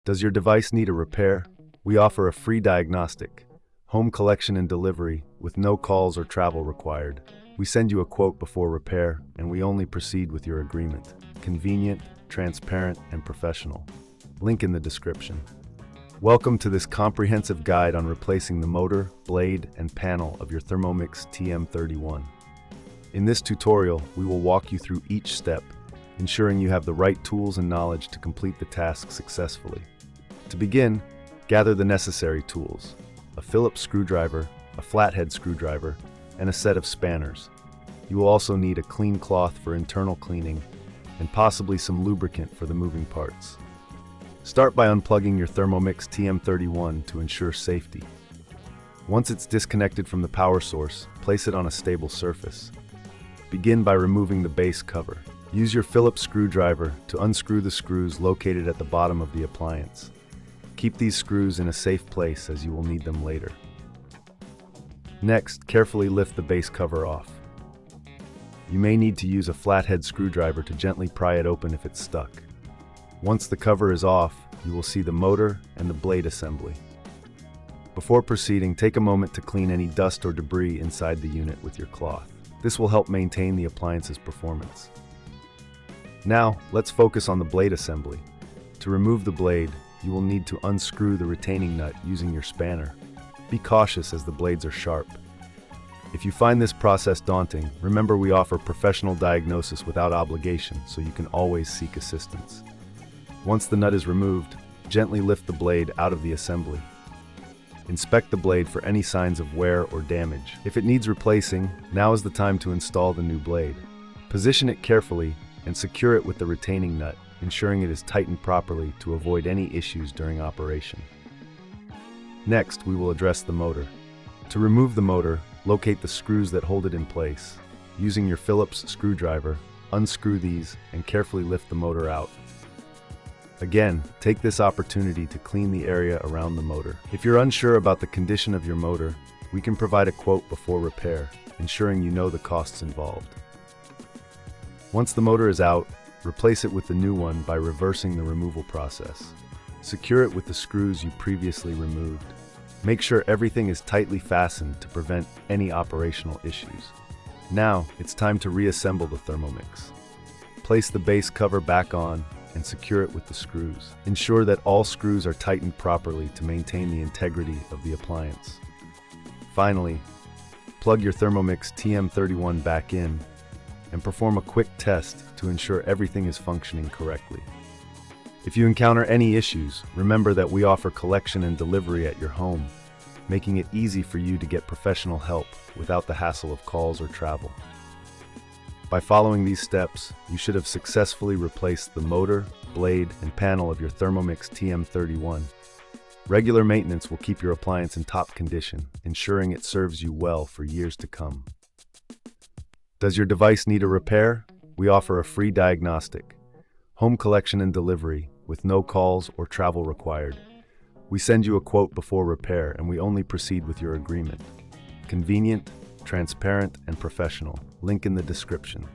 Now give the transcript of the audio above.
Does your device need a repair? We offer a free diagnostic, home collection and delivery with no calls or travel required. We send you a quote before repair, and we only proceed with your agreement. Convenient, transparent, and professional. Link in the description. Welcome to this comprehensive guide on replacing the motor, blade, and panel of your Thermomix TM31. In this tutorial, we will walk you through each step, ensuring you have the right tools and knowledge to complete the task successfully. To begin, gather the necessary tools: a Phillips screwdriver, a flathead screwdriver, and a set of spanners. You will also need a clean cloth for internal cleaning and possibly some lubricant for the moving parts. Start by unplugging your Thermomix TM31 to ensure safety. Once it's disconnected from the power source, place it on a stable surface. Begin by removing the base cover. Use your Phillips screwdriver to unscrew the screws located at the bottom of the appliance. Keep these screws in a safe place as you will need them later. Next, carefully lift the base cover off. You may need to use a flathead screwdriver to gently pry it open if it's stuck. Once the cover is off, you will see the motor and the blade assembly. Before proceeding, take a moment to clean any dust or debris inside the unit with your cloth. This will help maintain the appliance's performance. Now, let's focus on the blade assembly. To remove the blade, you will need to unscrew the retaining nut using your spanner. Be cautious as the blades are sharp. If you find this process daunting, remember we offer professional diagnosis without obligation, so you can always seek assistance. Once the nut is removed, gently lift the blade out of the assembly. Inspect the blade for any signs of wear or damage. If it needs replacing, now is the time to install the new blade. Position it carefully and secure it with the retaining nut, ensuring it is tightened properly to avoid any issues during operation. Next, we will address the motor. To remove the motor, locate the screws that hold it in place. Using your Phillips screwdriver, unscrew these and carefully lift the motor out. Again, take this opportunity to clean the area around the motor. If you're unsure about the condition of your motor, we can provide a quote before repair, ensuring you know the costs involved. Once the motor is out, replace it with the new one by reversing the removal process. Secure it with the screws you previously removed. Make sure everything is tightly fastened to prevent any operational issues. Now, it's time to reassemble the Thermomix. Place the base cover back on and secure it with the screws. Ensure that all screws are tightened properly to maintain the integrity of the appliance. Finally, plug your Thermomix TM31 back in and perform a quick test to ensure everything is functioning correctly. If you encounter any issues, remember that we offer collection and delivery at your home, making it easy for you to get professional help without the hassle of calls or travel. By following these steps, you should have successfully replaced the motor, blade, and panel of your Thermomix TM31. Regular maintenance will keep your appliance in top condition, ensuring it serves you well for years to come. Does your device need a repair? We offer a free diagnostic, home collection and delivery with no calls or travel required. We send you a quote before repair, and we only proceed with your agreement. Convenient, transparent, and professional. Link in the description.